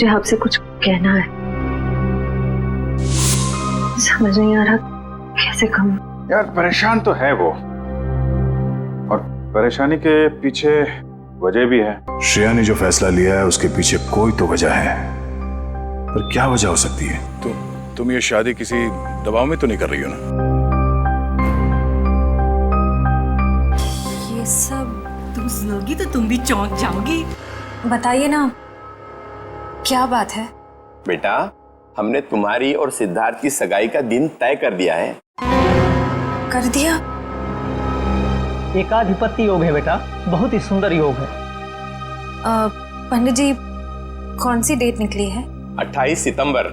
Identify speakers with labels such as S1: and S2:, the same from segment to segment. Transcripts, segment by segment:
S1: मुझे आपसे कुछ कहना है, समझ नहीं आ रहा कैसे कहूं।
S2: यार परेशान तो है वो, और परेशानी के पीछे वजह भी है।
S3: श्रेया ने जो फैसला लिया है उसके पीछे कोई तो वजह है, पर क्या वजह हो सकती है?
S4: तुम ये शादी किसी दबाव में तो नहीं कर रही हो ना?
S5: ये सब तुम सुनोगी तो तुम भी चौंक जाओगी।
S6: बताइए ना, क्या बात है?
S7: बेटा, हमने तुम्हारी और सिद्धार्थ की सगाई का दिन तय कर दिया है।
S6: कर दिया?
S8: एकाधिपत्य योग है बेटा, बहुत ही सुंदर योग है।
S6: पंडित जी, कौन सी डेट निकली है?
S7: 28 सितंबर।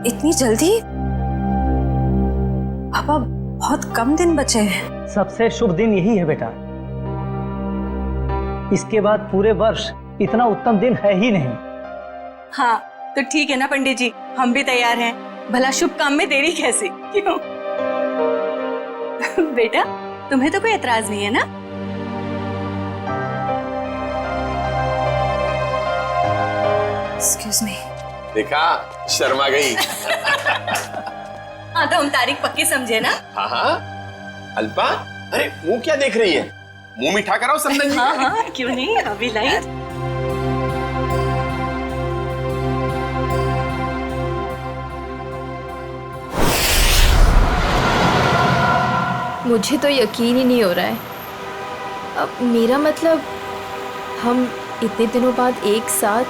S6: इतनी जल्दी? पापा, बहुत कम दिन बचे हैं।
S8: सबसे शुभ दिन यही है बेटा, इसके बाद पूरे वर्ष इतना उत्तम दिन है ही नहीं।
S5: हाँ तो ठीक है ना पंडित जी, हम भी तैयार हैं। भला शुभ काम में देरी कैसी, क्यों? बेटा, तुम्हें तो कोई एतराज नहीं है ना?
S6: Excuse me.
S7: देखा, शर्मा गई।
S5: हाँ तो हम तारीख पक्की समझे ना?
S7: हाँ हाँ। अल्पा, अरे मुंह क्या देख रही है? मुंह मीठा कराओ समझ।
S5: हाँ हाँ, क्यों नहीं, अभी लाई।
S9: मुझे तो यकीन ही नहीं हो रहा है। अब मेरा मतलब, हम इतने दिनों बाद एक साथ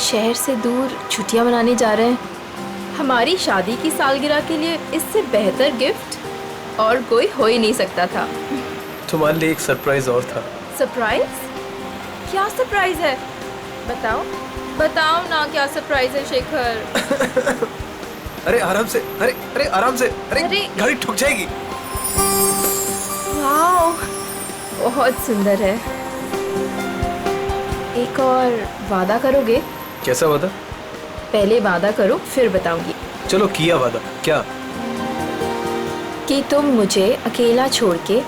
S9: शहर से दूर छुट्टियां मनाने जा रहे हैं। हमारी शादी की सालगिरह के लिए इससे बेहतर गिफ्ट और कोई हो ही नहीं सकता था।
S10: तुम्हारे लिए एक सरप्राइज और था।
S9: सरप्राइज? क्या सरप्राइज है? बताओ बताओ ना, क्या सरप्राइज है शेखर?
S10: अरे आराम से, अरे आराम से, अरे गाड़ी ठुक जाएगी।
S9: वाओ, बहुत सुंदर है। एक और वादा करोगे?
S10: कैसा वादा?
S9: पहले वादा करो फिर बताऊंगी।
S10: चलो किया वादा। क्या?
S9: कि तुम मुझे अकेला छोड़ के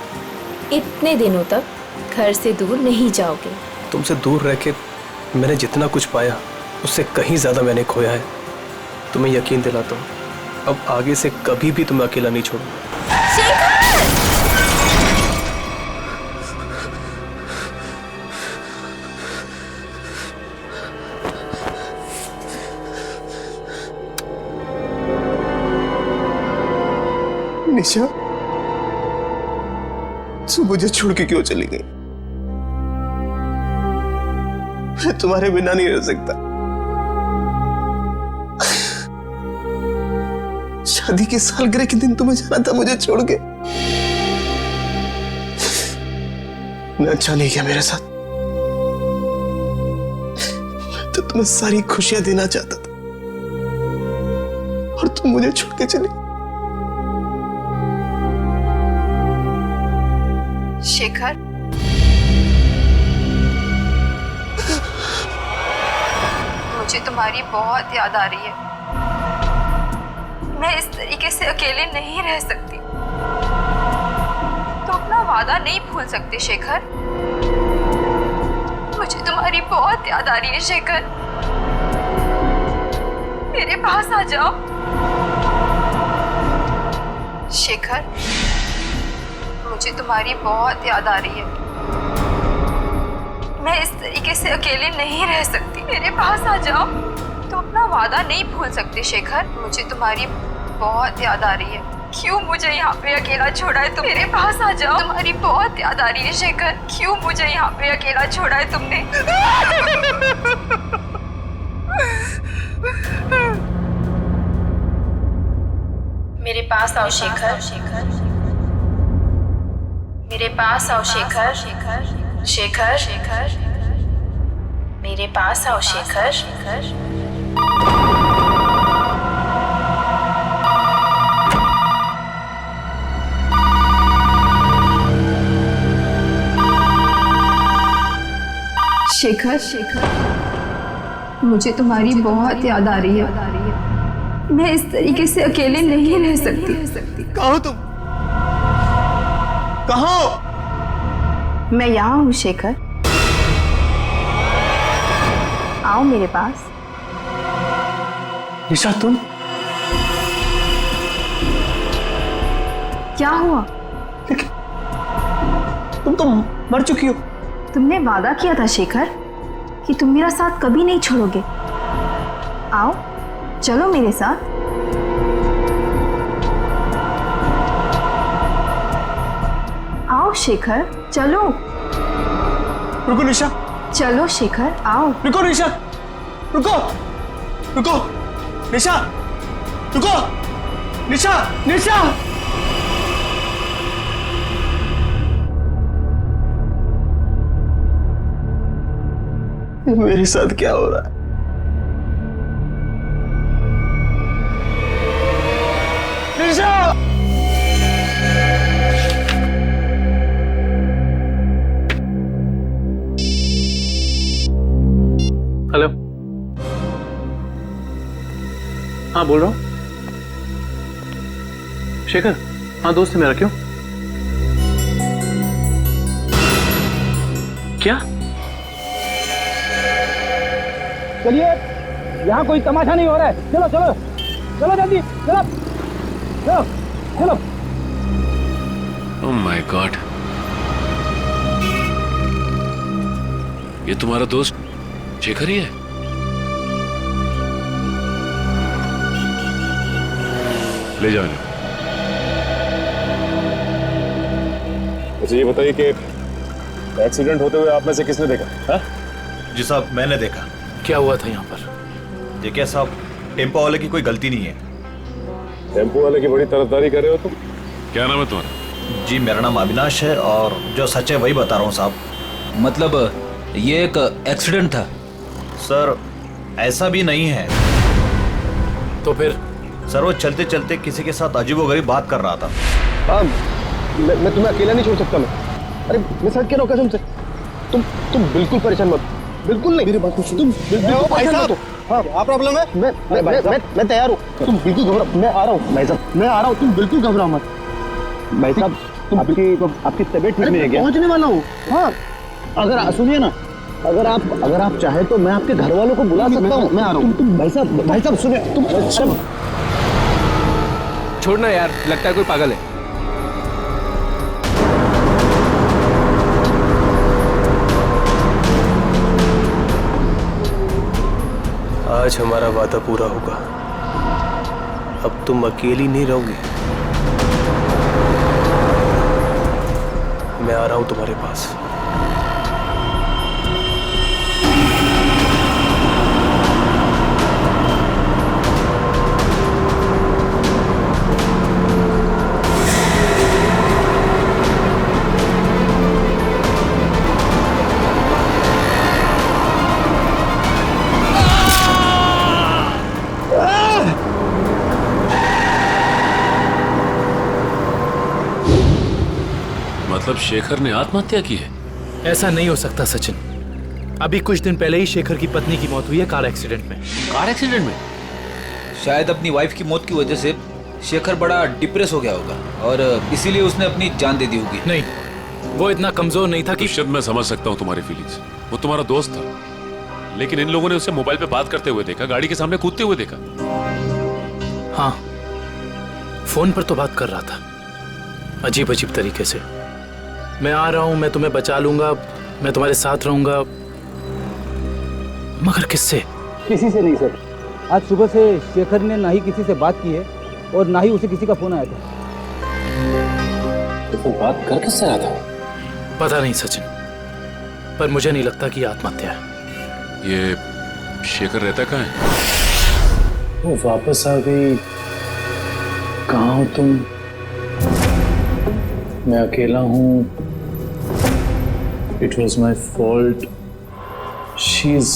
S9: इतने दिनों तक घर से दूर नहीं जाओगे।
S10: तुमसे दूर रह के मैंने जितना कुछ पाया उससे कहीं ज्यादा मैंने खोया है। तुम्हें यकीन दिलाता हूँ, अब आगे से कभी भी तुम्हें अकेला नहीं छोड़ूंगा।
S7: निशा, तू मुझे छोड़ के क्यों चली गई? मैं तुम्हारे बिना नहीं रह सकता। शादी की सालगिरह के दिन तुम्हें जाना था मुझे छोड़ के। मैं अच्छा नहीं किया मेरे साथ। मैं तो तुम्हें सारी खुशियां देना चाहता था और तुम मुझे छोड़ के चली।
S9: शेखर, मुझे तुम्हारी बहुत याद आ रही है। मैं इस तरीके से अकेले नहीं रह सकती। तो अपना वादा नहीं भूल सकते शेखर। मुझे तुम्हारी बहुत याद आ रही है शेखर। मेरे पास आ जाओ शेखर। मुझे तुम्हारी बहुत याद आ रही है। मैं इस तरीके से अकेले नहीं रह सकती। मेरे पास आ जाओ। तो अपना वादा नहीं भूल सकते शेखर। मुझे तुम्हारी बहुत याद आ रही है। क्यों मुझे यहाँ पे अकेला छोड़ा है तुम? मेरे पास आ जाओ। तुम्हारी बहुत याद आ रही है शेखर। क्यों मुझे यहाँ पे अकेला छोड़ा है तुमने? मेरे पास आओ शेखर। मेरे पास आओ शेखर। शेखर, शेखर, मेरे पास आओ शेखर। शेखर, शेखर, मुझे तुम्हारी बहुत याद आ रही है। मैं इस तरीके से अकेले नहीं रह सकती।
S7: कहाँ हो तुम? कहाँ हो?
S9: मैं यहाँ हूँ शेखर। आओ मेरे पास।
S10: निशा तुम
S9: क्या हुआ?
S10: तुम तो मर चुकी हो।
S9: तुमने वादा किया था शेखर कि तुम मेरा साथ कभी नहीं छोड़ोगे। आओ चलो मेरे साथ। आओ शेखर चलो।
S10: रुको निशा,
S9: चलो शेखर आओ।
S10: रुको निशा, रुको रुको निशा, रुको निशा, निशा। मेरे साथ क्या हो रहा है? निशा! हेलो, हाँ बोल रहा हूँ। शेखर, हाँ दोस्त है मेरा। क्यों? क्या?
S8: चलिए, यहाँ कोई तमाशा नहीं हो रहा है। चलो चलो चलो जल्दी, चलो चलो चलो।
S11: ओह माय गॉड, ये तुम्हारा दोस्त शेखर ही है?
S4: ले जाओ इन्हें।
S3: अच्छा ये बताइए कि एक्सीडेंट होते हुए आप में से किसने देखा? हाँ?
S12: जी साहब मैंने देखा।
S10: क्या हुआ था यहाँ पर?
S12: देखिए साहब, टेम्पो वाले की कोई गलती नहीं है।
S3: टेम्पो वाले की बड़ी तरफदारी कर रहे हो तुम?
S11: क्या नाम है तुम्हारा?
S12: जी मेरा नाम अविनाश है और जो सच है वही बता रहा हूँ साहब।
S13: मतलब ये एक एक्सीडेंट था?
S12: सर ऐसा भी नहीं है।
S10: तो फिर?
S12: सर वो चलते चलते किसी के साथ अजीबोगरीब बात कर रहा था।
S8: हाँ, मैं तुम्हें अकेला नहीं छोड़ सकता। मैं अरे मैं सच कह रहा हूँ कसम से। तुम बिल्कुल परेशान मत, बिल्कुल नहीं। मेरी बात सुनो। तुम बिल्कुल भाई साहब। हाँ क्या प्रॉब्लम है? मैं तैयार हूँ। तुम बिल्कुल घबराओ, मैं आ रहा हूँ भाई साहब, मैं आ रहा हूँ। तुम बिल्कुल घबराओ मत भाई साहब। आपकी तबीयत ठीक नहीं है क्या? पहुँचने वाला हूँ। हाँ अगर सुनिए ना, अगर आप चाहे तो मैं आपके घर वालों को बुला सकता हूँ। मैं आ रहा हूँ। तुम भाई साहब सुनिए। तुम
S10: छोड़ना यार, लगता है कोई पागल है। आज हमारा वादा पूरा होगा। अब तुम अकेली नहीं रहोगी। मैं आ रहा हूं तुम्हारे पास।
S11: मतलब शेखर ने आत्महत्या की है?
S10: ऐसा नहीं हो सकता सचिन। अभी कुछ दिन पहले ही शेखर की पत्नी की मौत हुई है कार एक्सीडेंट में।
S11: कार एक्सीडेंट में?
S13: शायद अपनी वाइफ की मौत की वजह से शेखर बड़ा डिप्रेस हो गया होगा और इसीलिए उसने अपनी जान दे दी होगी।
S10: नहीं, वो इतना कमजोर नहीं था कि।
S11: शायद मैं समझ सकता हूँ तुम्हारी फीलिंग्स। वो तुम्हारा दोस्त था, लेकिन इन लोगों ने उसे मोबाइल पे बात करते हुए देखा, गाड़ी के सामने कूदते हुए देखा।
S10: हाँ, फोन पर तो बात कर रहा था, अजीब अजीब तरीके से। मैं आ रहा हूं, मैं तुम्हें बचा लूंगा, मैं तुम्हारे साथ रहूंगा। मगर किससे?
S8: किसी से नहीं सर। आज सुबह से शेखर ने ना ही किसी से बात की है और ना ही उसे किसी का फोन आया था।
S11: तो बात कर किससे रहा था?
S10: पता नहीं सचिन, पर मुझे नहीं लगता कि आत्महत्या है।
S11: ये शेखर रहता कहाँ है?
S10: वो वापस आ गई। कहाँ हो तुम? मैं अकेला हूँ। It was my fault. She's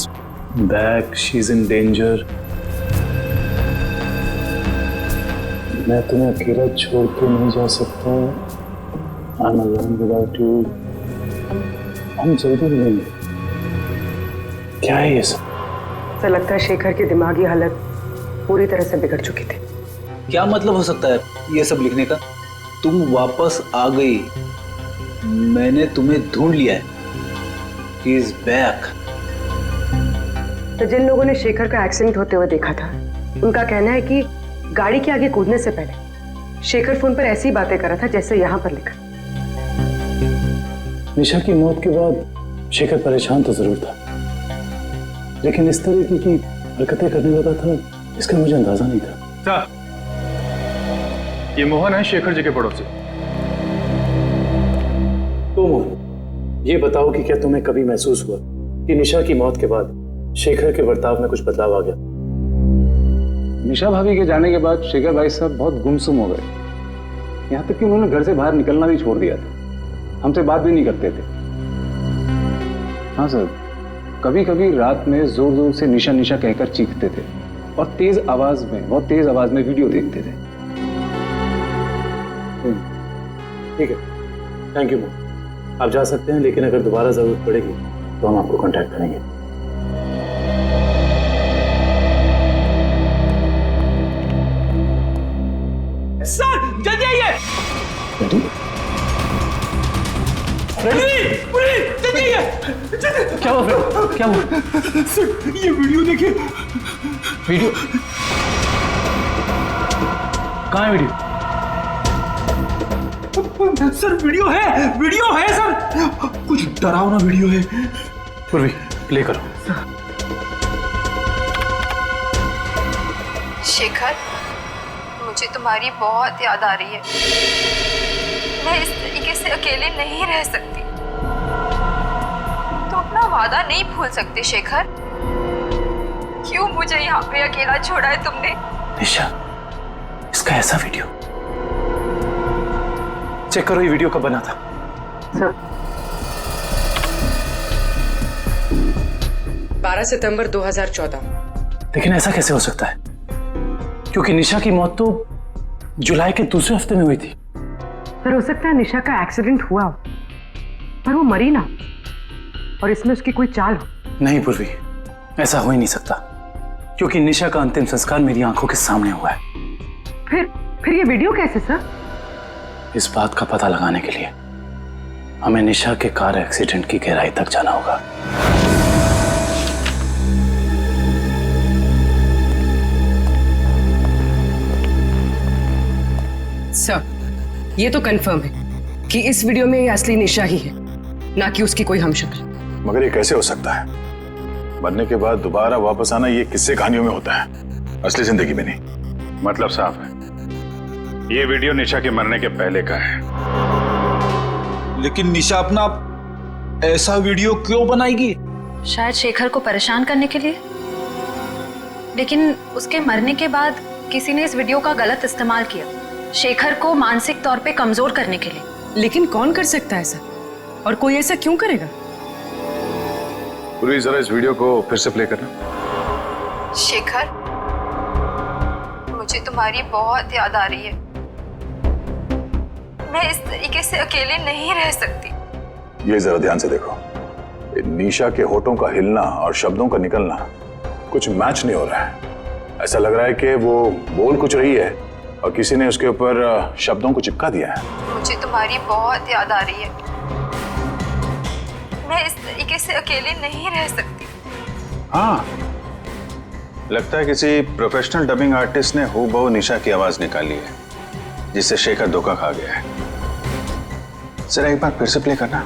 S10: back. She's in danger. मैं तुम्हें अकेला छोड़ के नहीं जा सकता हूँ। I'm alone without you. हम जल्दी मिलेंगे। क्या है ये सब?
S1: ऐसा लगता है शेखर की दिमागी हालत पूरी तरह से बिगड़ चुकी थी।
S13: क्या मतलब हो सकता है ये सब लिखने का? तुम वापस आ गई, मैंने तुम्हें ढूंढ लिया है। He is back.
S1: तो जिन लोगों ने शेखर का एक्सीडेंट होते हुए देखा था, उनका कहना है कि गाड़ी के आगे कूदने से पहले शेखर फोन पर ऐसी बातें कर रहा था जैसे यहाँ पर लिखा।
S10: निशा की मौत के बाद शेखर परेशान तो जरूर था, लेकिन इस तरह की हरकतें करने लगा था इसका मुझे अंदाजा नहीं था।
S3: ये मोहन है, शेखर जी के पड़ोसी।
S10: तो मोहन, ये बताओ कि क्या तुम्हें कभी महसूस हुआ कि निशा की मौत के बाद शेखर के बर्ताव में कुछ बदलाव आ गया?
S14: निशा भाभी के जाने के बाद शेखर भाई साहब बहुत गुमसुम हो गए, यहाँ तक कि उन्होंने घर से बाहर निकलना भी छोड़ दिया था, हमसे बात भी नहीं करते थे। हाँ सर, कभी कभी रात में जोर जोर से निशा निशा कहकर चीखते थे और बहुत तेज आवाज में वीडियो देखते थे।
S10: ठीक है, थैंक यू मोहन, आप जा सकते हैं, लेकिन अगर दोबारा जरूरत पड़ेगी तो हम आपको कांटेक्ट करेंगे।
S8: सर जल्दी आइए। जल्दी आइए।
S10: क्या हुआ फ्रेंड, क्या हुआ?
S8: सर ये वीडियो देखिए।
S10: वीडियो कहाँ है? वीडियो
S8: सर वीडियो है सर, कुछ डरावना वीडियो है।
S10: पूर्वी प्ले करो।
S9: शेखर, मुझे तुम्हारी बहुत याद आ रही है। मैं इस तरीके से अकेले नहीं रह सकती। तुम अपना वादा नहीं भूल सकते शेखर। क्यों मुझे यहाँ पे अकेला छोड़ा है तुमने?
S10: निशा, इसका ऐसा वीडियो चेक करो, ये वीडियो कब बना था?
S1: सर 12 सितंबर 2014।
S10: लेकिन ऐसा कैसे हो सकता है, क्योंकि निशा की मौत तो जुलाई के दूसरे हफ्ते में हुई थी।
S1: सर हो सकता है निशा का एक्सीडेंट हुआ हो, पर वो मरी ना, और इसमें उसकी कोई चाल हो।
S10: नहीं पूर्वी, ऐसा हो ही नहीं सकता, क्योंकि निशा का अंतिम संस्कार मेरी आंखों के सामने हुआ है।
S1: फिर ये वीडियो कैसे सर?
S10: इस बात का पता लगाने के लिए हमें निशा के कार एक्सीडेंट की गहराई तक जाना होगा।
S1: सर ये तो कंफर्म है कि इस वीडियो में ये असली निशा ही है, ना कि उसकी कोई हमशक्ल।
S3: मगर ये कैसे हो सकता है? मरने के बाद दोबारा वापस आना ये किस्से कहानियों में होता है, असली जिंदगी में नहीं।
S2: मतलब साफ है, ये वीडियो निशा के मरने के पहले का है।
S13: लेकिन निशा अपना ऐसा वीडियो क्यों बनाएगी?
S6: शायद शेखर को परेशान करने के लिए, लेकिन उसके मरने के बाद किसी ने इस वीडियो का गलत इस्तेमाल किया, शेखर को मानसिक तौर पे कमजोर करने के लिए।
S1: लेकिन कौन कर सकता है ऐसा, और कोई ऐसा क्यों करेगा?
S3: पूरी जरा इस वीडियो को फिर से प्ले करना।
S9: शेखर, मुझे तुम्हारी बहुत याद आ रही है। मैं इस तरीके से अकेले नहीं रह सकती।
S3: ये जरा ध्यान से देखो, निशा के होठों का हिलना और शब्दों का निकलना कुछ मैच नहीं हो रहा है। ऐसा लग रहा है कि वो बोल कुछ रही है और किसी ने उसके ऊपर शब्दों को चिपका दिया है।
S9: मुझे तुम्हारी बहुत याद आ रही है। मैं इस तरीके से अकेले नहीं रह सकती।
S2: हाँ, लगता है किसी प्रोफेशनल डबिंग आर्टिस्ट ने हूबहू निशा की आवाज निकाली है, जिससे शेखर धोखा खा गया है। जरा एक बार फिर से प्ले करना।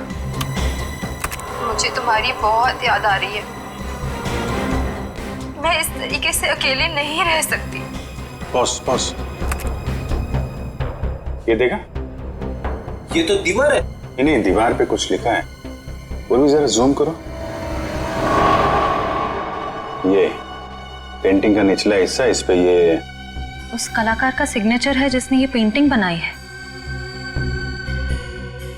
S9: मुझे तुम्हारी बहुत याद आ रही है। मैं इस तरीके से अकेले नहीं रह सकती।
S2: पॉज। ये देखा?
S7: ये तो दीवार है।
S2: नहीं, दीवार पे कुछ लिखा है। वो भी जरा जूम करो। ये पेंटिंग का निचला हिस्सा, इस पे ये
S6: उस कलाकार का सिग्नेचर है जिसने ये पेंटिंग बनाई है।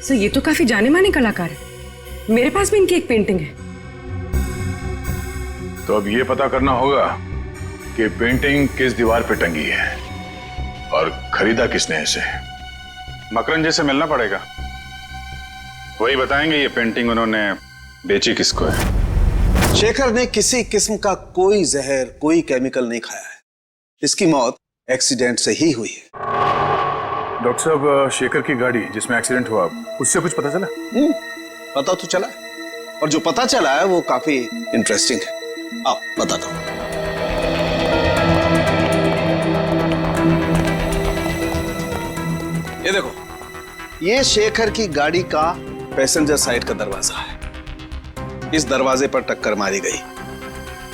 S1: सर ये तो काफी जाने माने कलाकार है, मेरे पास भी इनकी एक पेंटिंग है।
S3: तो अब ये पता करना होगा कि पेंटिंग किस दीवार पे टंगी है और खरीदा किसने इसे।
S2: मकरन जी से मिलना पड़ेगा, वही बताएंगे ये पेंटिंग उन्होंने बेची किसको है।
S15: शेखर ने किसी किस्म का कोई जहर, कोई केमिकल नहीं खाया है। इसकी मौत एक्सीडेंट से ही हुई है।
S3: डॉक्टर साहब, शेखर की गाड़ी जिसमें एक्सीडेंट हुआ, उससे कुछ पता चला?
S15: पता तो चला है, और जो पता चला है वो काफी इंटरेस्टिंग है। आप बताता हूं। ये देखो, ये शेखर की गाड़ी का पैसेंजर साइड का दरवाजा है। इस दरवाजे पर टक्कर मारी गई।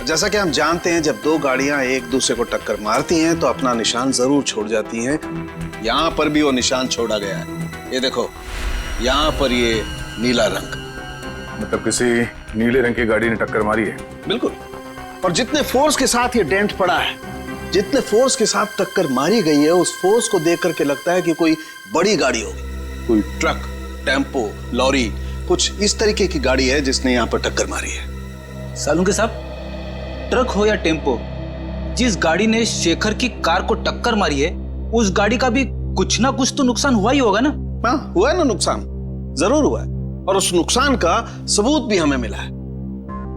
S15: जैसा कि हम जानते हैं, जब दो गाड़ियां एक दूसरे को टक्कर मारती हैं तो अपना निशान जरूर छोड़ जाती हैं। यहां पर भी वो निशान छोड़ा गया है। ये देखो, यहां पर ये नीला रंग,
S3: मतलब किसी नीले रंग की गाड़ी ने टक्कर मारी है।
S15: बिल्कुल। और जितने फोर्स के साथ ये डेंट पड़ा है, जितने फोर्स के साथ टक्कर मारी गई है, उस फोर्स को देख करके लगता है कि कोई बड़ी गाड़ी होगी, कोई ट्रक, टेम्पो, लॉरी, कुछ इस तरीके की गाड़ी है जिसने यहाँ पर टक्कर मारी है।
S13: सालुंके साहब, ट्रक हो या टेम्पो, जिस गाड़ी ने शेखर की कार को टक्कर मारी है, उस गाड़ी का भी कुछ ना कुछ तो नुकसान हुआ ही होगा ना?
S15: हाँ, हुआ है ना नुकसान, जरूर हुआ है। और उस नुकसान का सबूत भी हमें मिला है।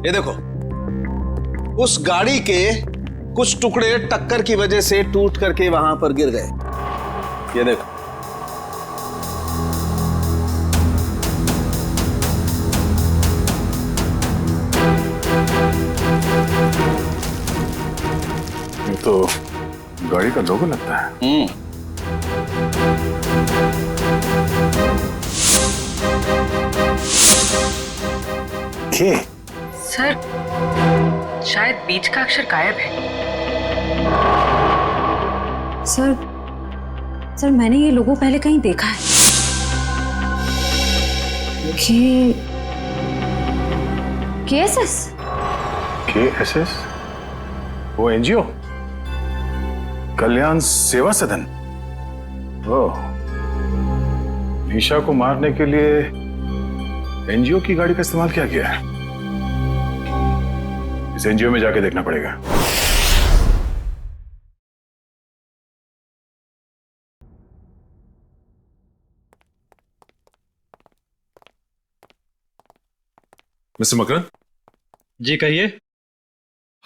S15: ये देखो, उस गाड़ी के कुछ टुकड़े टक्कर की वजह से टूट करके वहां पर गिर गए। ये देखो,
S3: ये तो गाड़ी का लोगो लगता है।
S2: के?
S1: सर, शायद बीच का अक्षर गायब है।
S6: सर मैंने ये लोगो पहले कहीं देखा है। KSS?
S3: KSS? वो एनजीओ, कल्याण सेवा सदन। ओह, निशा को मारने के लिए एनजीओ की गाड़ी का इस्तेमाल किया गया है। इस एनजीओ में जाके देखना पड़ेगा।
S11: मिस्टर मकरन
S10: जी कहिए।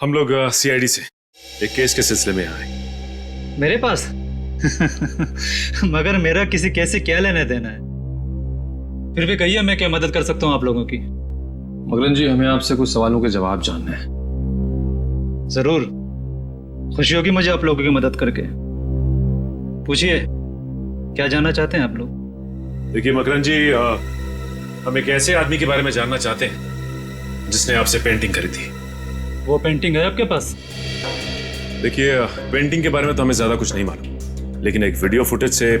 S11: हम लोग सीआईडी से एक केस के सिलसिले में आए।
S10: मेरे पास मगर मेरा किसी केस से क्या लेना देना है? फिर भी कहिए, मैं क्या मदद कर सकता हूँ आप लोगों की?
S16: मकरन जी, हमें आपसे कुछ सवालों के जवाब जानना है।
S10: जरूर, खुशी होगी मुझे आप लोगों की मदद करके। पूछिए, क्या जानना चाहते हैं आप लोग?
S11: देखिए मकरन जी, हम एक ऐसे आदमी के बारे में जानना चाहते हैं जिसने आपसे पेंटिंग खरीदी।
S10: वो पेंटिंग है आपके पास?
S11: देखिए, पेंटिंग के बारे में तो हमें ज्यादा कुछ नहीं मालूम, लेकिन एक वीडियो फुटेज से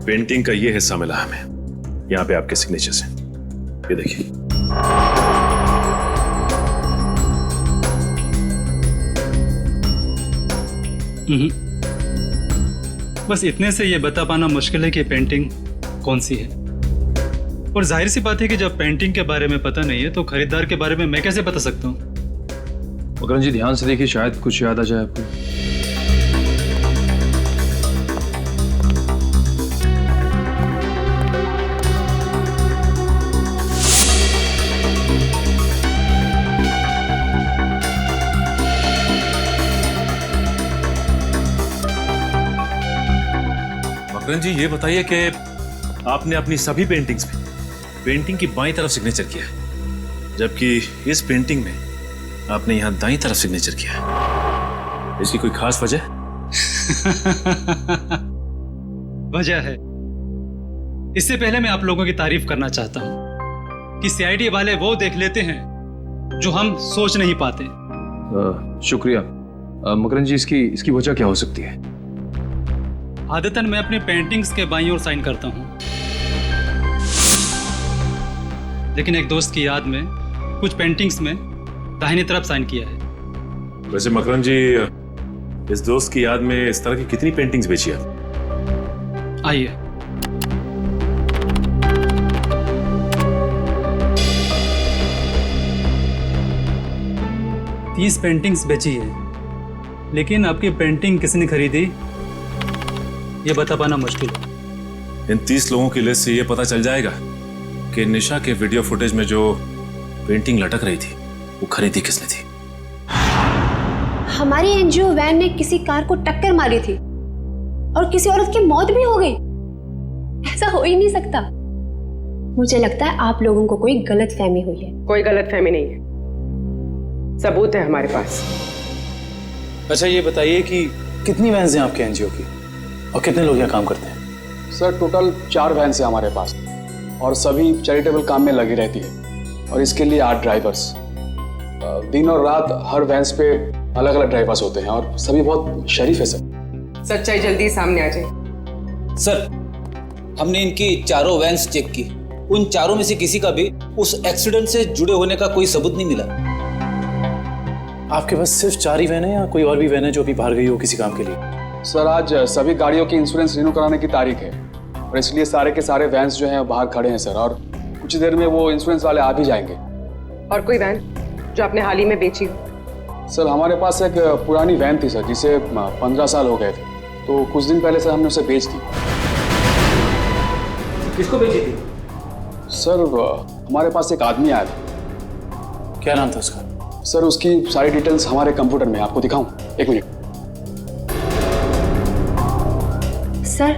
S11: पेंटिंग का ये हिस्सा मिला हमें। यहाँ पे आपके सिग्नेचर्स हैं, ये देखिए।
S10: बस इतने से ये बता पाना मुश्किल है कि पेंटिंग कौन सी है। और जाहिर सी बात है कि जब पेंटिंग के बारे में पता नहीं है तो खरीदार के बारे में मैं कैसे बता सकता हूँ?
S16: मकरन जी, ध्यान से देखिए, शायद कुछ याद आ जाए आपको।
S11: मकरन जी, ये बताइए कि आपने अपनी सभी पेंटिंग्स में पेंटिंग की बाईं तरफ सिग्नेचर किया है, जबकि इस पेंटिंग में आपने यहां दाईं तरफ सिग्नेचर किया है। इसकी कोई खास वजह?
S10: वजह है। इससे पहले मैं आप लोगों की तारीफ करना चाहता हूं कि सीआईडी वाले वो देख लेते हैं जो हम सोच नहीं पाते।
S16: शुक्रिया। मकरन जी, इसकी वजह क्या हो सकती है?
S10: आदतन मैं अपनी पेंटिंग्स के बाईं ओर साइन करता हूं, लेकिन एक दोस्त की याद में कुछ पेंटिंग्स में दाहिनी तरफ साइन किया है।
S11: वैसे मकरन जी, इस दोस्त की याद में इस तरह की कितनी पेंटिंग्स बेची आप?
S10: आइए, तीस पेंटिंग्स बेची है, लेकिन आपकी पेंटिंग किसने खरीदी ये बता पाना मुश्किल है।
S11: इन 30 लोगों की लिस्ट से ये पता चल जाएगा कि निशा के वीडियो फुटेज में जो पेंटिंग लटक रही थी वो खरीदी किसने थी।
S17: हमारी एनजीओ वैन ने किसी कार को टक्कर मारी थी और किसी औरत की मौत भी हो गई। ऐसा हो ही नहीं सकता। मुझे लगता है आप लोगों को कोई गलतफहमी हुई है।
S1: कोई गलतफहमी नहीं है। सबूत है हमारे पास।
S16: अच्छा ये बताइए कि कितनी वैन्स हैं आपके एनजीओ की और कितने लोग यहाँ काम करते हैं?
S14: सर टोटल 4 वैन्स हैं हमारे पास और सभी चैरिटेबल काम में लगी रहती है और इसके लिए 8 ड्राइवर्स। दिन और रात हर वैन्स पे अलग अलग ड्राइवर्स होते हैं और सभी बहुत शरीफ है सर।
S1: सच्चाई जल्दी सामने आ जाए।
S13: सर हमने इनकी चारों वैन्स चेक की, उन चारों में से किसी का भी उस एक्सीडेंट से जुड़े होने का कोई सबूत नहीं मिला।
S16: आपके पास सिर्फ 4 ही वैन है या कोई और भी वैन है जो अभी बाहर गई हो किसी काम के लिए?
S14: सर आज सभी गाड़ियों की इंश्योरेंस रिन्यू कराने की तारीख है और इसलिए सारे के सारे वैन्स जो हैं बाहर खड़े हैं सर, और कुछ देर में वो इंश्योरेंस वाले आ भी जाएंगे।
S1: और कोई वैन जो आपने हाल ही में बेची हो?
S14: सर हमारे पास एक पुरानी वैन थी सर जिसे 15 साल हो गए थे, तो कुछ दिन पहले सर हमने उसे बेच दी।
S13: किसको बेची थी?
S14: सर हमारे पास एक आदमी आया था।
S16: क्या नाम था उसका?
S14: सर उसकी सारी डिटेल्स हमारे कंप्यूटर में, आपको दिखाऊं? 1 मिनट।
S17: सर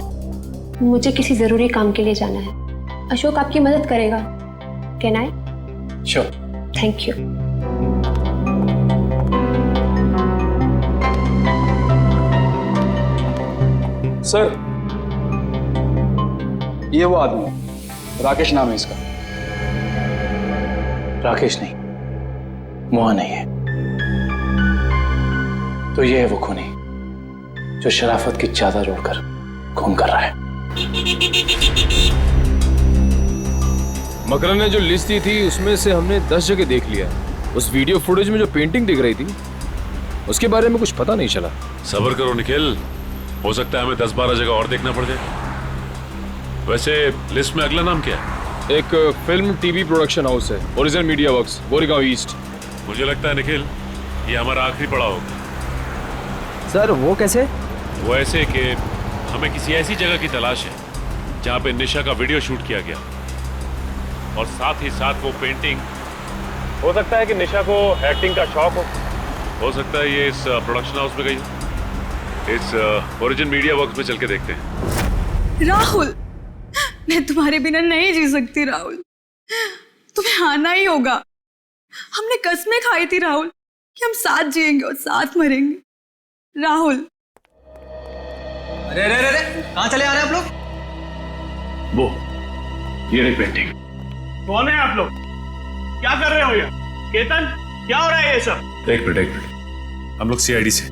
S17: मुझे किसी जरूरी काम के लिए जाना है, अशोक आपकी मदद करेगा। Can I?
S16: Sure.
S17: Thank you.
S14: Sir ये वो आदमी, राकेश नाम है इसका।
S16: राकेश नहीं, मोहन नहीं है तो ये है वो खूनी जो शराफत की चादर ओढ़कर खून कर रहा है। मकरन ने जो लिस्ट दी थी उसमें से हमने 10 जगह देख लिया। उस वीडियो फुटेज में जो पेंटिंग दिख रही थी उसके बारे में कुछ पता नहीं चला।
S11: सब्र करो निखिल, हो सकता है हमें 10-12 जगह और देखना पड़ जाए। वैसे लिस्ट में अगला नाम क्या है?
S16: एक फिल्म टीवी प्रोडक्शन हाउस है, original media works, Goregaon east.
S11: मुझे लगता है निखिल ये हमारा आखिरी पड़ाव होगा।
S16: सर वो कैसे?
S11: वो ऐसे कि हमें किसी ऐसी जगह की तलाश है जहाँ पे निशा का वीडियो शूट किया गया और साथ ही साथ वो पेंटिंग। हो सकता है कि निशा को एक्टिंग का शौक हो सकता है ये इस प्रोडक्शन हाउस में गई हो। इस ओरिजिनल मीडिया वर्क्स में चल के देखते हैं।
S5: राहुल मैं तुम्हारे बिना नहीं जी सकती राहुल, तुम्हें आना ही होगा। हमने कसमें खाई थी राहुल कि हम साथ जिएंगे और साथ मरेंगे। राहुल
S13: अरे अरे अरे कहाँ चले आ रहे हैं आप लोग?
S11: वो ये रही पेंटिंग।
S18: कौन है आप लोग? क्या कर रहे हो ये? केतन क्या हो रहा है ये सब?
S11: एक मिनट, हम लोग सीआईडी से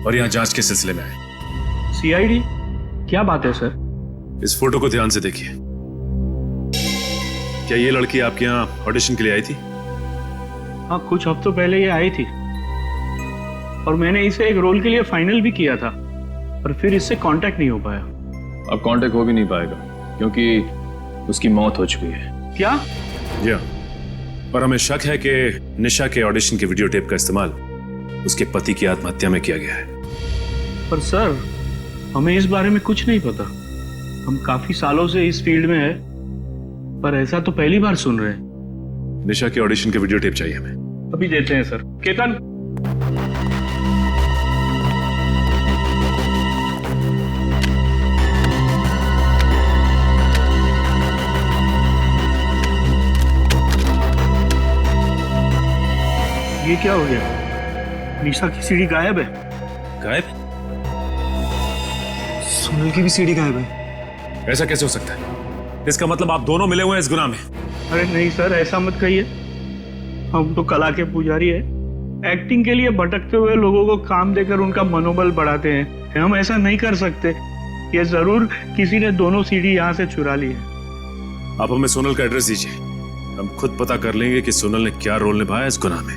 S11: और यहाँ जांच के सिलसिले में आए।
S18: सीआईडी? क्या बात है सर?
S11: इस फोटो को ध्यान से देखिए। क्या ये लड़की आपके यहाँ ऑडिशन के लिए आई थी?
S18: हाँ कुछ हफ्तों पहले ये आई थी और मैंने इसे एक रोल के लिए फाइनल भी किया था, पर फिर इससे कांटेक्ट नहीं हो पाया।
S16: अब कांटेक्ट हो भी नहीं पाएगा क्योंकि उसकी मौत हो चुकी है।
S18: क्या?
S11: जी हाँ, और हमें शक है कि निशा के ऑडिशन के वीडियो टेप का इस्तेमाल उसके पति की आत्महत्या में किया गया है।
S18: पर सर हमें इस बारे में कुछ नहीं पता। हम काफी सालों से इस फील्ड में है, पर ऐसा तो पहली बार सुन रहे हैं।
S11: निशा के ऑडिशन के वीडियो टेप चाहिए हमें।
S18: अभी देते हैं सर। केतन ये क्या हो गया? निशा की सीडी गायब है।
S11: गायब?
S18: सुनील की भी सीडी गायब है।
S11: ऐसा कैसे हो सकता है? इसका मतलब आप दोनों मिले हुए हैं इस गुनाह में।
S18: अरे नहीं सर ऐसा मत कहिए, हम तो कला के पुजारी है। एक्टिंग के लिए भटकते हुए लोगों को काम देकर उनका मनोबल बढ़ाते हैं। हम ऐसा नहीं कर सकते। ये जरूर किसी ने दोनों सीडी यहाँ से चुरा ली है।
S11: आप हमें सोनल का एड्रेस दीजिए, हम खुद पता कर लेंगे कि सोनल ने क्या रोल निभाया इस गुनाह में।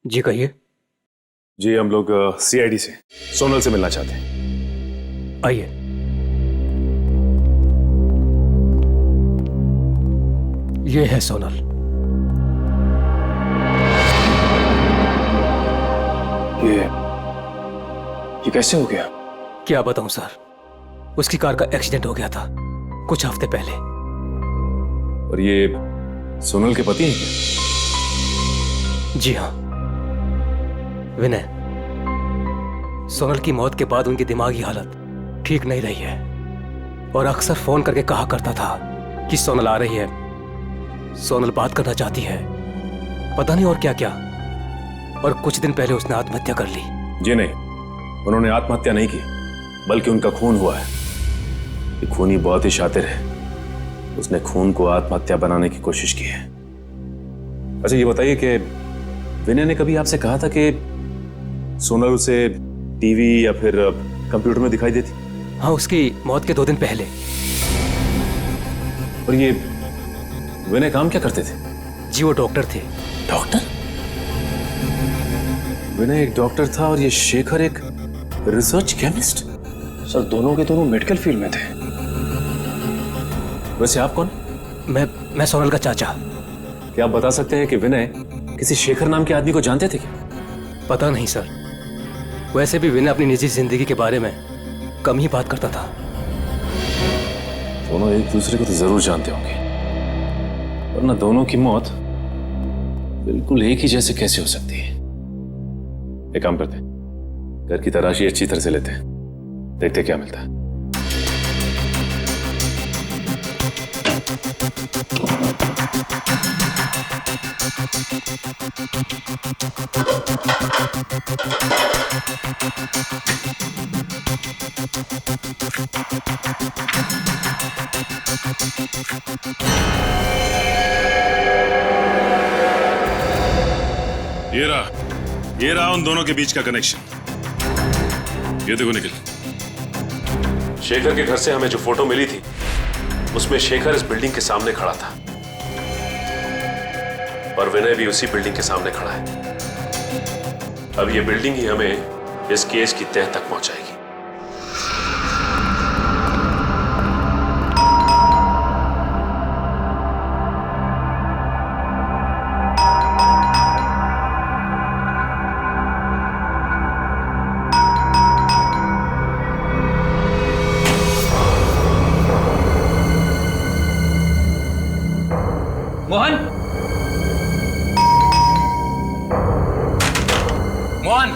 S19: जी कहिए।
S11: जी हम लोग सीआईडी से सोनल से मिलना चाहते हैं।
S19: आइए। ये है सोनल।
S16: ये कैसे हो गया?
S19: क्या बताऊं सर, उसकी कार का एक्सीडेंट हो गया था कुछ हफ्ते पहले।
S11: और ये सोनल के पति हैं क्या?
S19: जी हाँ विनय, सोनल की मौत के बाद उनकी दिमागी हालत ठीक नहीं रही है। और अक्सर फोन करके कहा करता था कि सोनल आ रही है, सोनल बात करना चाहती है, पता नहीं और क्या क्या। और कुछ दिन पहले उसने आत्महत्या कर ली।
S11: जी नहीं, उन्होंने आत्महत्या नहीं की, बल्कि उनका खून हुआ है। ये खूनी बहुत ही शातिर है, उसने खून को आत्महत्या बनाने की कोशिश की है। अच्छा ये बताइए कि विनय ने कभी आपसे कहा था कि सोनल उसे टीवी या फिर कंप्यूटर में दिखाई देती?
S19: हाँ, उसकी मौत के 2 दिन पहले।
S11: और ये विनय काम क्या करते थे?
S19: जी वो डॉक्टर थे।
S11: डॉक्टर? विनय एक डॉक्टर था और ये शेखर एक रिसर्च केमिस्ट?
S10: सर दोनों के दोनों मेडिकल फील्ड में थे।
S11: वैसे आप कौन?
S19: मैं सोनल का चाचा।
S11: क्या आप बता सकते हैं कि विनय किसी शेखर नाम के आदमी को जानते थे क्या?
S19: पता नहीं सर, वैसे भी विनय अपनी निजी जिंदगी के बारे में कम ही बात करता था।
S11: दोनों एक दूसरे को तो जरूर जानते होंगे, वरना दोनों की मौत बिल्कुल एक ही जैसे कैसे हो सकती है? एक काम करते हैं, घर की तलाशी अच्छी तरह से लेते हैं, देखते हैं क्या मिलता है। ये रहा उन दोनों के बीच का कनेक्शन। ये देखो निखिल, शेखर के घर से हमें जो फोटो मिली थी उसमें शेखर इस बिल्डिंग के सामने खड़ा था और विनय भी उसी बिल्डिंग के सामने खड़ा है। अब ये बिल्डिंग ही हमें इस केस की तह तक पहुंचाएगी।
S13: मोहन, मोहन,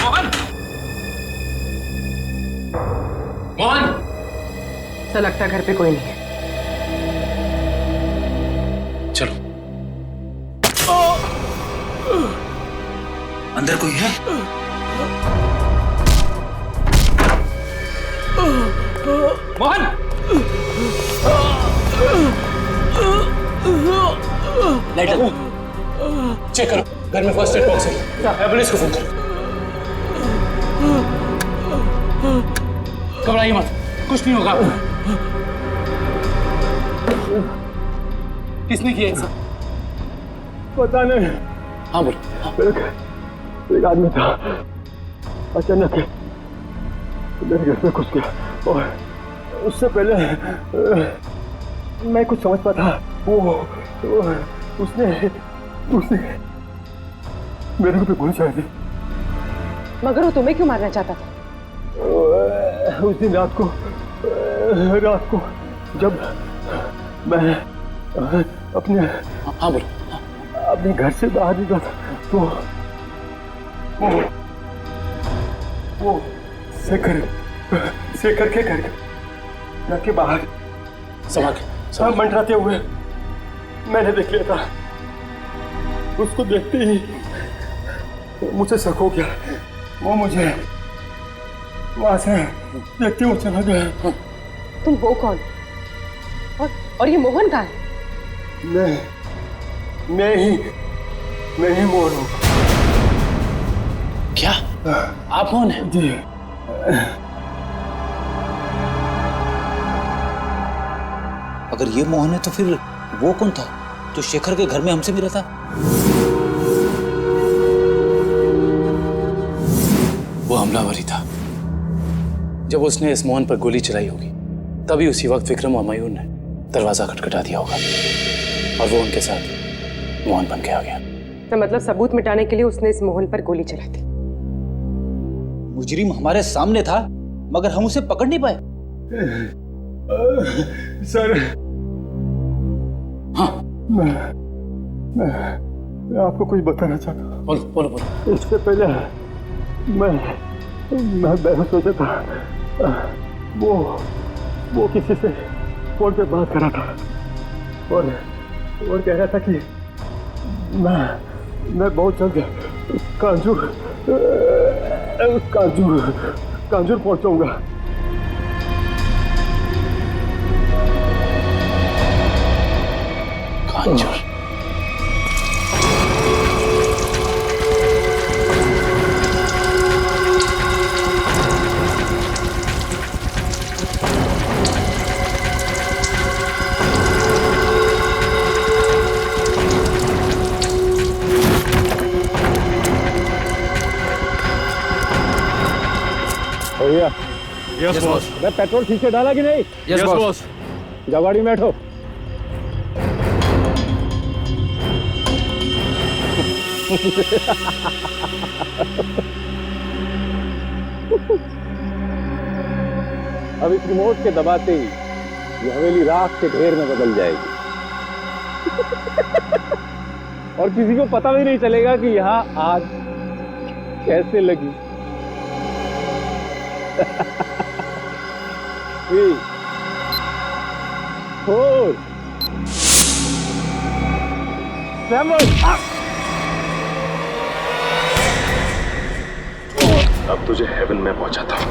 S13: मोहन, मोहन।
S1: ऐसा लगता है घर पे कोई नहीं है।
S13: चलो, अंदर कोई है? मोहन, लाइट चेक करो, घर में फर्स्ट एड बॉक्स है, एम्बुलेंस को फोन करो। घबराइए मत, कुछ नहीं होगा। किसने किया ऐसा?
S8: पता नहीं।
S13: हाँ बोलो।
S8: एक आदमी था, अचानक मेरे घर में घुस गया और उससे पहले मैं कुछ समझ पाता, उसने मेरे को गोली चला दी।
S1: मगर वो तुम्हें क्यों मारना चाहता था?
S8: उस दिन रात को जब मैं अपने घर से बाहर निकला था तो वो शेखर के घर के बाहर सब मंडराते हुए मैंने देख लिया था। उसको देखते ही मुझे शक हो गया, वो मुझे वहां से देखते हुए चला गया।
S1: तुम वो कौन? और ये मोहन कहाँ है?
S8: मैं ही मोहन हूँ।
S13: क्या आप मोहन हैं?
S8: जी।
S13: अगर ये मोहन है तो फिर वो कौन था जो शेखर के घर में हमसे मिला था? वो हमलावर ही था। जब उसने इस मोहन पर गोली चलाई होगी तभी उसी वक्त विक्रम और मयूर ने दरवाजा खटखटा दिया होगा और वो उनके साथ मोहन बन के आ गया।
S1: तो मतलब सबूत मिटाने के लिए उसने इस मोहन पर गोली चलाई थी।
S13: मुजरिम हमारे सामने था मगर हम उसे पकड़ नहीं पाए।
S8: सर,
S13: हाँ,
S8: मैं आपको कुछ बताना चाहता हूँ।
S13: बोलो।
S8: इससे पहले मैं सोचा था वो किसी से फोन पे बात कर रहा था और कह रहा था कि मैं बहुत जल्द कांजूर पहुंचाऊंगा।
S13: कांजूर?
S8: भैया,
S16: यस बॉस।
S8: मैं पेट्रोल ठीक से डाला कि नहीं?
S16: Yes boss.
S8: जाओ गाड़ी में बैठो। अब इस रिमोट के दबाते ही ये हवेली राख के ढेर में बदल जाएगी और किसी को पता भी नहीं चलेगा कि यहाँ आग कैसे लगी। 3, 4, 7
S16: अब तुझे हेवन में पहुंचाता हूं।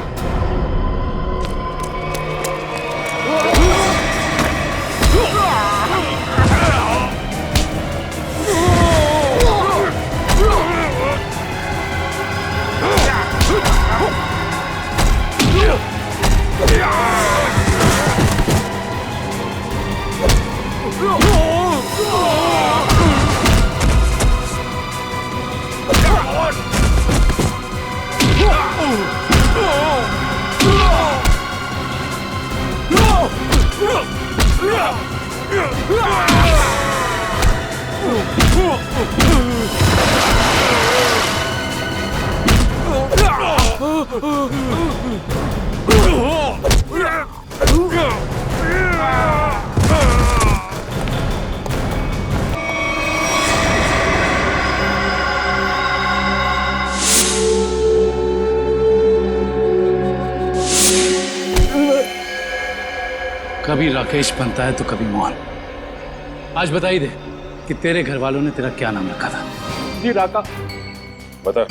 S13: कभी राकेश बनता है तो कभी मोहन। आज बता ही दे कि तेरे घर वालों ने तेरा क्या नाम रखा था।
S8: जी राका।
S16: बता,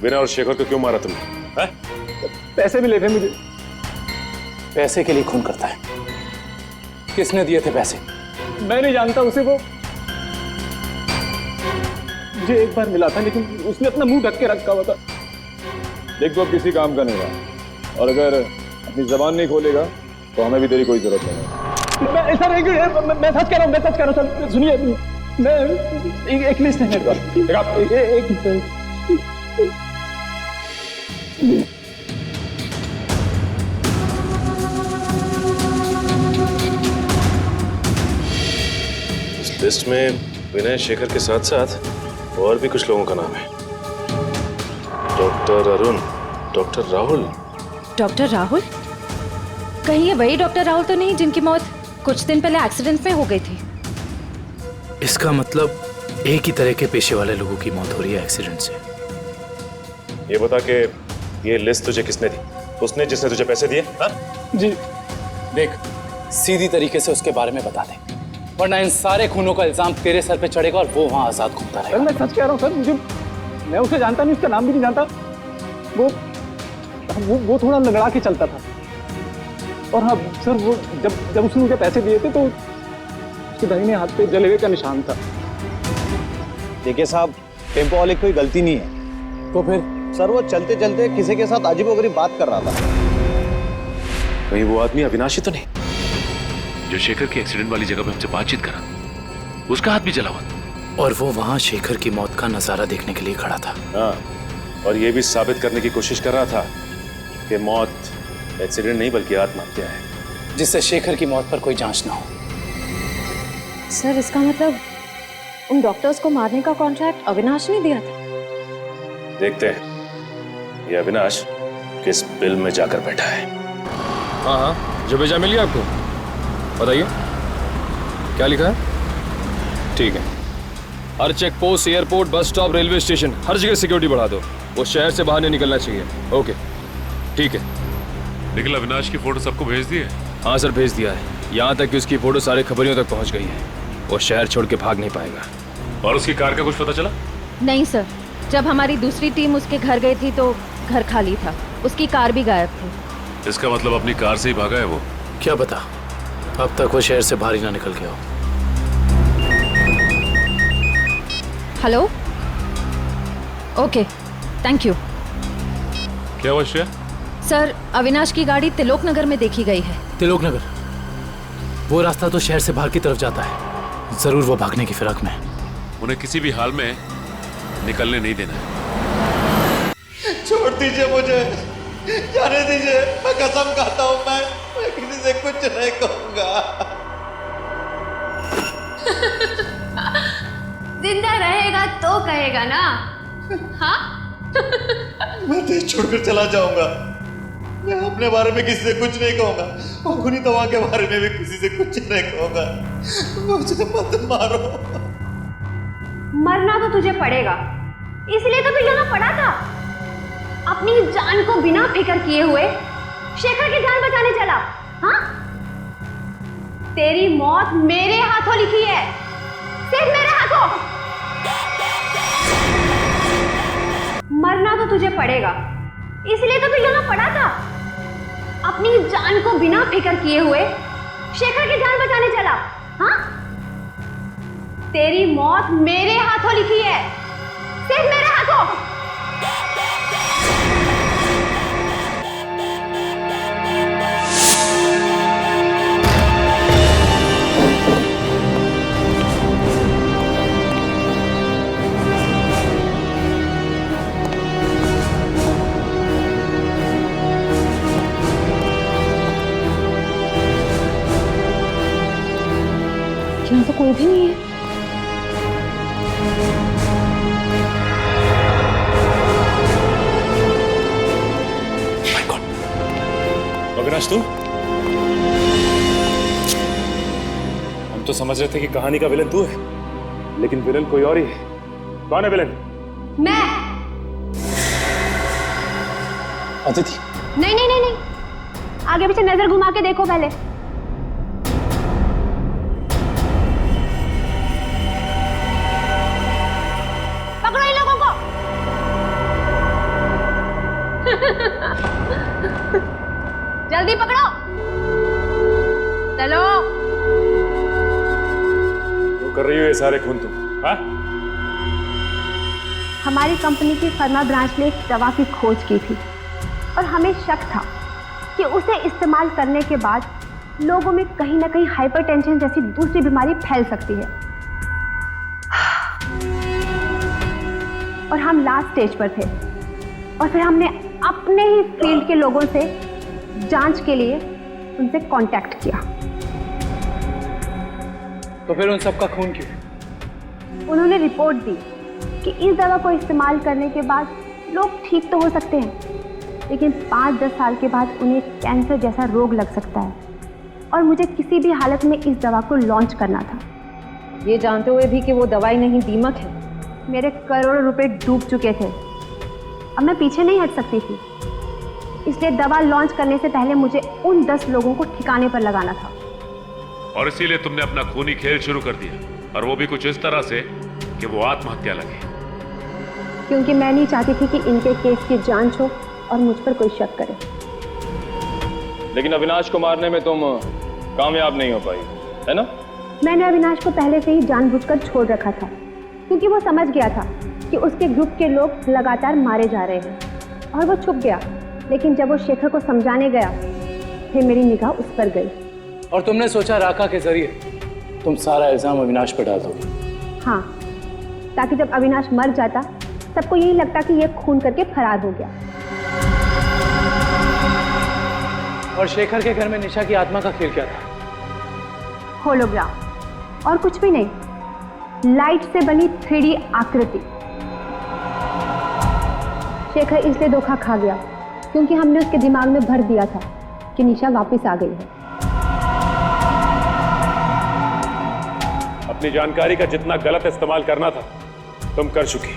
S16: विनय और शेखर को क्यों मारा तुमने? है?
S8: पैसे मिले थे मुझे।
S13: पैसे के लिए खून करता है? किसने दिए थे पैसे?
S8: मैं नहीं जानता उसे। वो मुझे एक बार मिला था लेकिन उसने अपना मुंह ढक के रखा हुआ था।
S16: देख, तो अब किसी काम का नहीं रहा और अगर अपनी जबान नहीं खोलेगा तो हमें भी तेरी कोई जरूरत नहीं है।
S8: मैं ऐसा नहीं कि मैं सच कह रहा हूँ। सुनिए, मैं एक लिस्ट है मेरे पास।
S16: इस लिस्ट में विनय शेखर के साथ साथ और भी कुछ लोगों का नाम है। Doctor Arun, doctor Rahul.
S6: Doctor Rahul? कहीं ये वही डॉक्टर राहुल तो नहीं जिनकी मौत कुछ दिन पहले एक्सीडेंट में हो गई थी?
S13: इसका मतलब एक ही तरह के पेशे वाले लोगों की मौत हो रही है एक्सीडेंट से।
S16: ये बता के ये लिस्ट तुझे किसने दी? उसने जिसने तुझे पैसे दिए? हाँ?
S13: जी देख, सीधी तरीके से उसके बारे में बता दे, वरना इन सारे खूनों का इल्जाम तेरे सर पे चढ़ेगा और वो वहां आजाद घूमता रहेगा।
S8: मैं सच कह रहा हूँ सर, मैं उसे जानता नहीं, उसका नाम भी नहीं जानता। वो थोड़ा लंगड़ा के चलता था और हाँ सर, वो जब उसने मुझे पैसे दिए थे तो उसके दाहिने हाथ पे जलेबे का निशान था।
S10: देखिए साहब, टेम्पो वाले की कोई गलती नहीं है।
S13: तो फिर?
S10: सर वो चलते चलते किसी के साथ अजीबोगरीब बात कर रहा था।
S11: कहीं वो आदमी अविनाशी तो नहीं जो शेखर की एक्सीडेंट वाली जगह पे हमसे बातचीत करा? उसका हाथ भी जला हुआ
S13: और वो वहां शेखर की मौत का नजारा देखने के लिए खड़ा था।
S16: हाँ, और ये भी साबित करने की कोशिश कर रहा था कि मौत एक्सीडेंट नहीं बल्कि आत्महत्या है,
S13: जिससे शेखर की मौत पर कोई जांच ना हो।
S6: सर, इसका मतलब उन डॉक्टर्स को मारने का कॉन्ट्रैक्ट अविनाश ने दिया था?
S16: देखते हैं ये अविनाश किस बिल में जाकर बैठा है।
S19: हाँ हाँ, जो भेजा मिल गया आपको? बताइए क्या लिखा है? ठीक है, हर check post, airport, bus stop, railway station, हर जगह सिक्योरिटी बढ़ा दो।
S16: वो शहर से बाहर नहीं निकलना चाहिए। ओके ठीक है।
S11: निखिल अविनाश की फोटो सबको भेज दी है?
S16: हाँ सर भेज दिया है, यहाँ तक कि उसकी फोटो सारे खबरियों तक पहुँच गई है। वो शहर छोड़ के भाग नहीं पाएगा।
S11: और उसकी कार का कुछ पता चला?
S20: नहीं सर, जब हमारी दूसरी टीम उसके घर गई थी तो घर खाली था, उसकी कार भी गायब थी।
S11: इसका मतलब अपनी कार से ही भागा है वो?
S13: क्या पता, अब तक वो शहर से बाहर ही ना निकल गया हो।
S20: Hello, okay thank you.
S11: क्या हुआ श्रेया?
S20: सर अविनाश की गाड़ी तिलोक नगर में देखी गई है।
S13: तिलोक नगर? वो रास्ता तो शहर से बाहर की तरफ जाता है, जरूर वो भागने की फिराक में।
S11: उन्हें किसी भी हाल में निकलने नहीं देना है।
S7: छोड़ दीजिए मुझे, जाने दीजिए, मैं कसम खाता हूँ मैं किसी से कुछ नहीं कहूँगा।
S17: जिंदा रहेगा तो कहेगा ना? हाँ?
S7: मैं देश छोड़कर चला जाऊंगा, मैं अपने बारे में किसी से कुछ नहीं कहूंगा और खुनी तवा के बारे में भी किसी से कुछ नहीं कहूंगा। मुझे मत मारो।
S17: मरना तो तुझे पड़ेगा, इसलिए तो तू यहाँ पड़ा था। अपनी जान को बिना फिक्र किए हुए शेखर की जान बचाने चला। हाँ? तेरी मौत मेरे हाथों लिखी है, सिर्फ मेरे हाथों। मरना तो तुझे पड़ेगा, इसलिए तो तू यहाँ पड़ा था। अपनी जान को बिना फिक्र किए हुए शेखर की जान बचाने चला। हाँ? तेरी मौत मेरे हाथों लिखी है, सिर्फ मेरे हाथों। यहाँ तो कोई भी नहीं है।
S11: अविनाश तू? हम तो समझ रहे थे कि कहानी का विलन तू है, लेकिन विलन कोई और ही है। कौन है विलन?
S17: मैं।
S13: अदिति?
S17: नहीं नहीं नहीं नहीं, आगे पीछे नजर घुमा के देखो पहले। पकड़ो इन लोगों को। जल्दी पकड़ो, चलो।
S11: वो कर रही हो ये सारे खून तुम? हाँ?
S17: हमारी कंपनी की फर्मा ब्रांच ने एक दवा की खोज की थी और हमें शक था कि उसे इस्तेमाल करने के बाद लोगों में कहीं ना कहीं हाइपरटेंशन जैसी दूसरी बीमारी फैल सकती है। और हम लास्ट स्टेज पर थे और फिर हमने अपने ही फील्ड के लोगों से जांच के लिए उनसे कांटेक्ट किया।
S13: तो फिर उन सबका खून क्यों?
S17: उन्होंने रिपोर्ट दी कि इस दवा को इस्तेमाल करने के बाद लोग ठीक तो हो सकते हैं, लेकिन 5-10 साल के बाद उन्हें कैंसर जैसा रोग लग सकता है और मुझे किसी भी हालत में इस दवा को लॉन्च करना था, ये जानते हुए भी कि वो दवाई नहीं दीमक है। मेरे करोड़ों रुपए डूब चुके थे, अब मैं पीछे नहीं हट सकती थी, इसलिए दवा लॉन्च करने से पहले मुझे उन 10 लोगों को ठिकाने पर लगाना था।
S11: और इसीलिए तुमने अपना खूनी खेल शुरू कर दिया, और वो भी कुछ इस तरह से कि वो आत्महत्या लगे।
S17: क्योंकि मैं नहीं चाहती थी कि इनके केस की जांच हो और मुझ पर कोई शक करे।
S16: लेकिन अविनाश को मारने में तुम कामयाब नहीं हो पाई, है ना?
S17: मैंने अविनाश को पहले से ही जानबूझकर छोड़ रखा था, क्योंकि वो समझ गया था कि उसके ग्रुप के लोग लगातार मारे जा रहे हैं और वो छुप गया। लेकिन जब वो शेखर को समझाने गया, फिर मेरी निगाह उस पर गई।
S13: और तुमने सोचा राका के जरिए तुम सारा इल्जाम अविनाश पर डाल दोगे?
S17: हाँ, ताकि जब अविनाश मर जाता सबको यही लगता कि ये खून करके फरार हो गया।
S13: और शेखर के घर में निशा की आत्मा का खेल क्या था?
S17: होलोग्राम, और कुछ भी नहीं, लाइट से बनी 3D आकृति। शेखर इसलिए धोखा खा गया क्योंकि हमने उसके दिमाग में भर दिया था कि निशा वापस आ गई है।
S11: अपनी जानकारी का जितना गलत इस्तेमाल करना था तुम कर चुकी।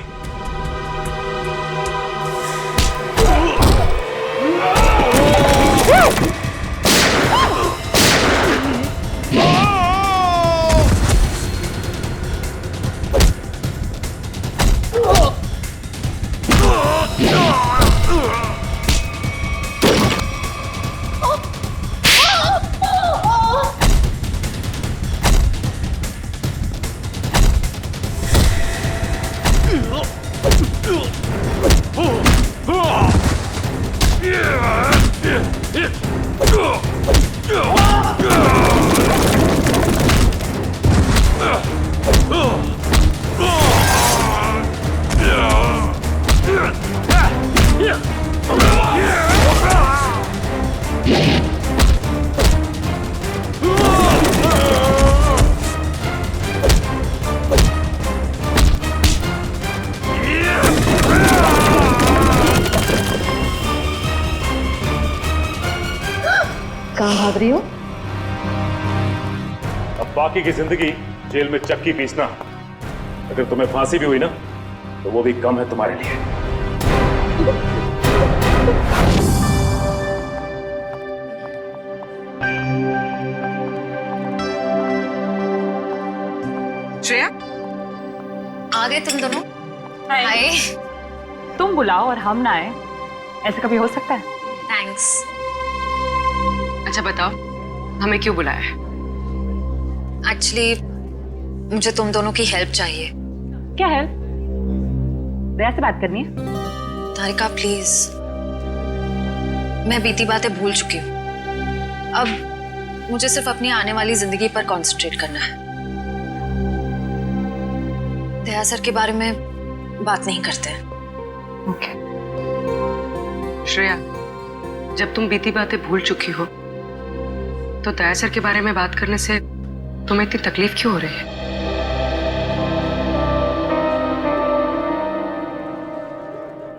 S6: कहाँ भाग रही हो?
S11: अब बाकी की जिंदगी जेल में चक्की पीसना, अगर तुम्हें फांसी भी हुई ना तो वो भी कम है तुम्हारे लिए।
S1: श्रेया,
S6: आ गए तुम दोनों?
S21: हाय। तुम बुलाओ और हम ना आए, ऐसा कभी हो सकता है?
S6: थैंक्स।
S1: अच्छा बताओ, हमें क्यों बुलाया है?
S6: एक्चुअली मुझे तुम दोनों की हेल्प चाहिए।
S21: क्या हेल्प? दया से बात करनी है?
S6: तारिका प्लीज, मैं बीती बातें भूल चुकी हूँ। अब मुझे सिर्फ अपनी आने वाली जिंदगी पर कंसंट्रेट करना है। दया सर के बारे में बात नहीं करते हैं।
S1: ओके। श्रेया, जब तुम बीती बातें भूल चुकी हो तो दया सर के बारे में बात करने से तुम्हें इतनी तकलीफ क्यों हो रही है?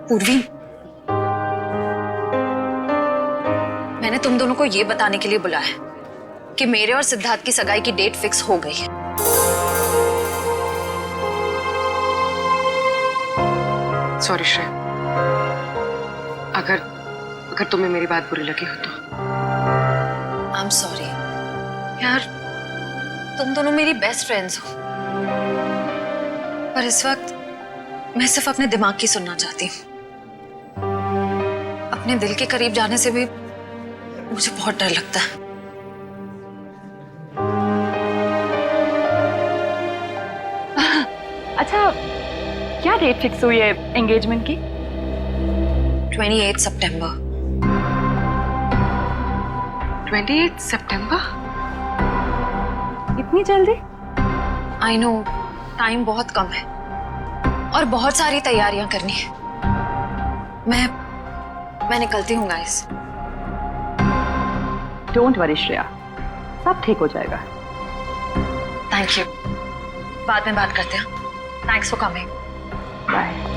S6: पूर्वी, मैंने तुम दोनों को ये बताने के लिए बुलाया है कि मेरे और सिद्धार्थ की सगाई की डेट फिक्स हो गई है।
S1: सॉरी श्रेया, अगर तुम्हें मेरी बात बुरी लगी हो तो।
S6: आई एम सॉरी यार, तुम दोनों मेरी बेस्ट फ्रेंड्स हो, पर इस वक्त मैं सिर्फ अपने दिमाग की सुनना चाहती हूँ। अपने दिल के करीब जाने से भी मुझे बहुत डर लगता है।
S21: अच्छा, क्या डेट फिक्स हुई है एंगेजमेंट की?
S6: 28 सितंबर।
S1: 28 सितंबर?
S21: इतनी जल्दी?
S6: आई नो, टाइम बहुत कम है और बहुत सारी तैयारियां करनी है। मैं निकलती हूँ गाइस।
S21: डोंट वरी श्रेया, सब ठीक हो जाएगा।
S6: थैंक यू, बाद में बात करते हैं। Thanks for coming.
S21: बाय।